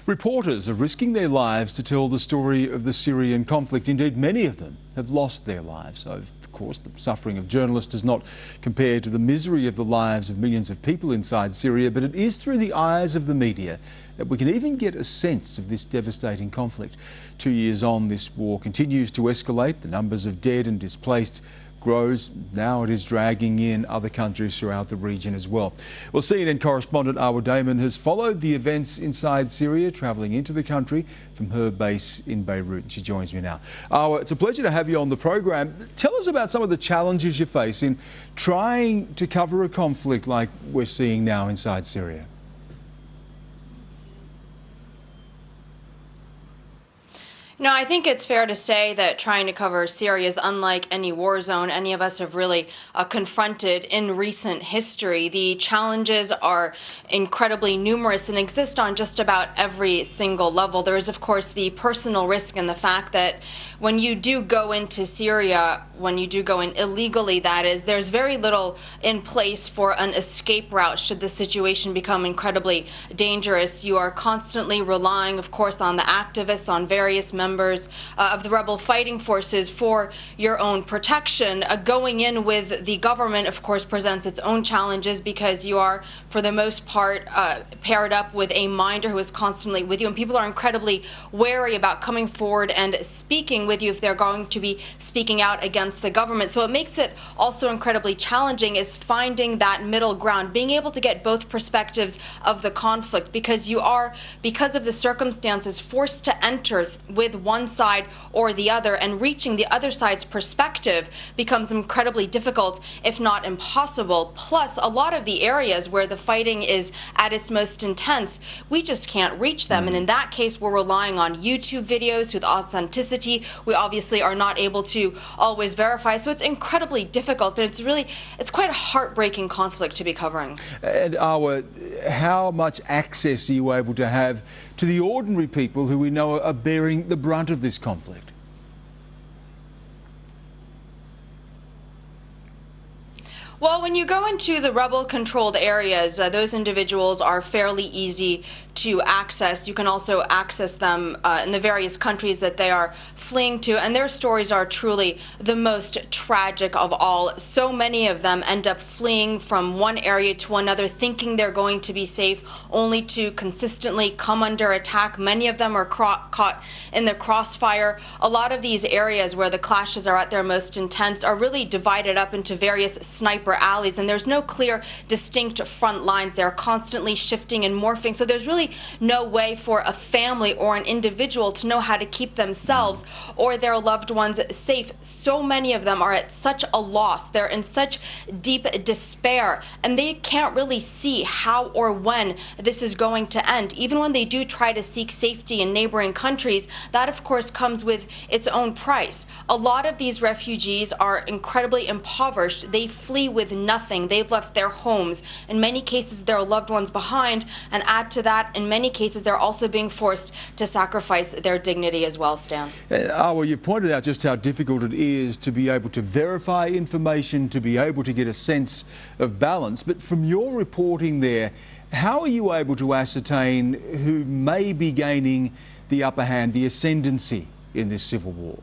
Reporters are risking their lives to tell the story of the Syrian conflict. Indeed, many of them have lost their lives. So, of course, the suffering of journalists does not compare to the misery of the lives of millions of people inside Syria, but it is through the eyes of the media that we can even get a sense of this devastating conflict. 2 years on, this war continues to escalate. The numbers of dead and displaced grows. Now it is dragging in other countries throughout the region as well. Well, CNN correspondent Awa Damon has followed the events inside Syria, travelling into the country from her base in Beirut. She joins me now. Awa, it's a pleasure to have you on the program. Tell us about some of the challenges you face in trying to cover a conflict like we're seeing now inside Syria. No, I think it's fair to say that trying to cover Syria is unlike any war zone any of us have really confronted in recent history. The challenges are incredibly numerous and exist on just about every single level. There is, of course, the personal risk and the fact that when you do go into Syria, when you do go in illegally, that is, there's very little in place for an escape route should the situation become incredibly dangerous. You are constantly relying, of course, on the activists, on various members of the rebel fighting forces for your own protection. Going in with the government, of course, presents its own challenges because you are, for the most part, paired up with a minder who is constantly with you, and people are incredibly wary about coming forward and speaking with you if they're going to be speaking out against the government. So what makes it also incredibly challenging is finding that middle ground, being able to get both perspectives of the conflict, because you are, because of the circumstances, forced to enter with one side or the other, and reaching the other side's perspective becomes incredibly difficult, if not impossible. Plus, a lot of the areas where the fighting is at its most intense, we just can't reach them. And in that case, we're relying on YouTube videos with authenticity. We obviously are not able to always verify. So it's incredibly difficult, and it's quite a heartbreaking conflict to be covering. And Awa, how much access are you able to have to the ordinary people who we know are bearing the brunt of this conflict? Well, when you go into the rebel-controlled areas, those individuals are fairly easy to access. You can also access them in the various countries that they are fleeing to, and their stories are truly the most tragic of all. So many of them end up fleeing from one area to another, thinking they're going to be safe, only to consistently come under attack. Many of them are caught in the crossfire. A lot of these areas where the clashes are at their most intense are really divided up into various sniper alleys, and there's no clear, distinct front lines. They're constantly shifting and morphing, so there's really no way for a family or an individual to know how to keep themselves or their loved ones safe. So many of them are at such a loss. They're in such deep despair, and they can't really see how or when this is going to end. Even when they do try to seek safety in neighboring countries, that of course comes with its own price. A lot of these refugees are incredibly impoverished. They flee with nothing. They've left their homes, in many cases their loved ones behind, and add to that, in many cases they're also being forced to sacrifice their dignity as well, Stan. Well, you've pointed out just how difficult it is to be able to verify information, to be able to get a sense of balance. But from your reporting there, how are you able to ascertain who may be gaining the upper hand, the ascendancy in this civil war?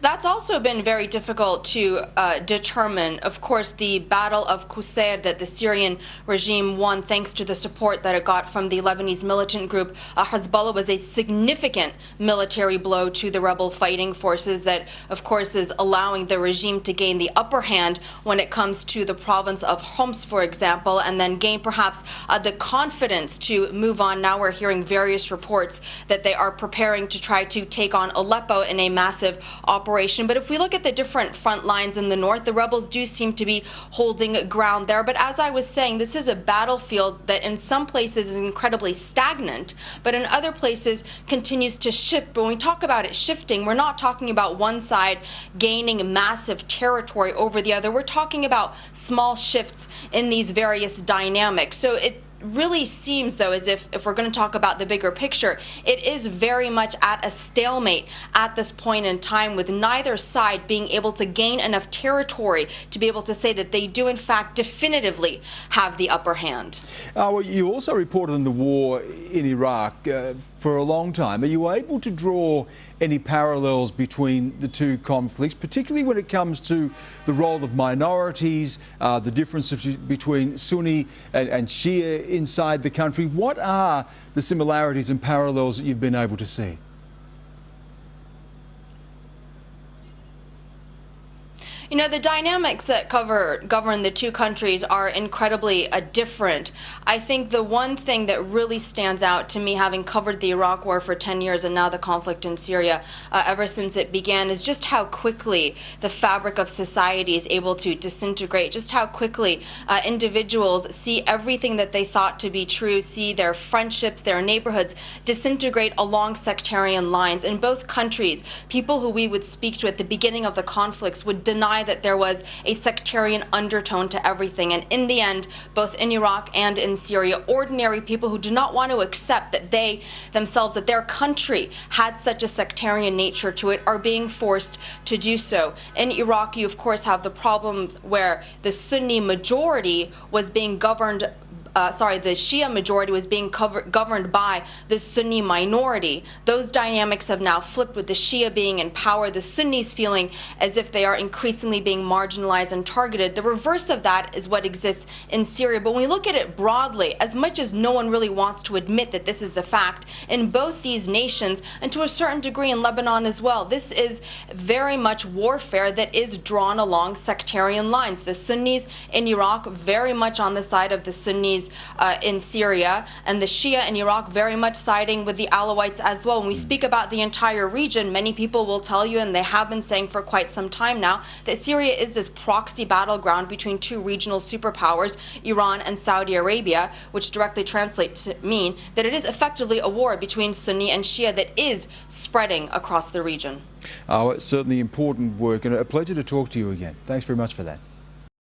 That's also been very difficult to determine. Of course, the Battle of Qusair that the Syrian regime won thanks to the support that it got from the Lebanese militant group Hezbollah was a significant military blow to the rebel fighting forces that, of course, is allowing the regime to gain the upper hand when it comes to the province of Homs, for example, and then gain perhaps the confidence to move on. Now we're hearing various reports that they are preparing to try to take on Aleppo in a massive operation. But if we look at the different front lines in the north, the rebels do seem to be holding ground there. But as I was saying, this is a battlefield that in some places is incredibly stagnant, but in other places continues to shift. But when we talk about it shifting, we're not talking about one side gaining massive territory over the other. We're talking about small shifts in these various dynamics. So really seems, though, as if we're going to talk about the bigger picture, it is very much at a stalemate at this point in time, with neither side being able to gain enough territory to be able to say that they do, in fact, definitively have the upper hand. Well, you also reported on the war in Iraq for a long time. Are you able to draw any parallels between the two conflicts, particularly when it comes to the role of minorities, the differences between Sunni and Shia inside the country? What are the similarities and parallels that you've been able to see? You know, the dynamics that govern the two countries are incredibly different. I think the one thing that really stands out to me, having covered the Iraq War for 10 years and now the conflict in Syria ever since it began, is just how quickly the fabric of society is able to disintegrate, just how quickly individuals see everything that they thought to be true, see their friendships, their neighborhoods disintegrate along sectarian lines. In both countries, people who we would speak to at the beginning of the conflicts would deny that there was a sectarian undertone to everything. And in the end, both in Iraq and in Syria, ordinary people who do not want to accept that they themselves, that their country had such a sectarian nature to it, are being forced to do so. In Iraq, you of course have the problem where the Sunni majority was being governed the Shia majority was being governed by the Sunni minority. Those dynamics have now flipped, with the Shia being in power, the Sunnis feeling as if they are increasingly being marginalized and targeted. The reverse of that is what exists in Syria. But when we look at it broadly, as much as no one really wants to admit that this is the fact, in both these nations, and to a certain degree in Lebanon as well, this is very much warfare that is drawn along sectarian lines. The Sunnis in Iraq very much on the side of the Sunnis in Syria, and the Shia in Iraq very much siding with the Alawites as well. When we speak about the entire region, many people will tell you, and they have been saying for quite some time now, that Syria is this proxy battleground between two regional superpowers, Iran and Saudi Arabia, which directly translates to mean that it is effectively a war between Sunni and Shia that is spreading across the region. It's certainly important work, and a pleasure to talk to you again. Thanks very much for that.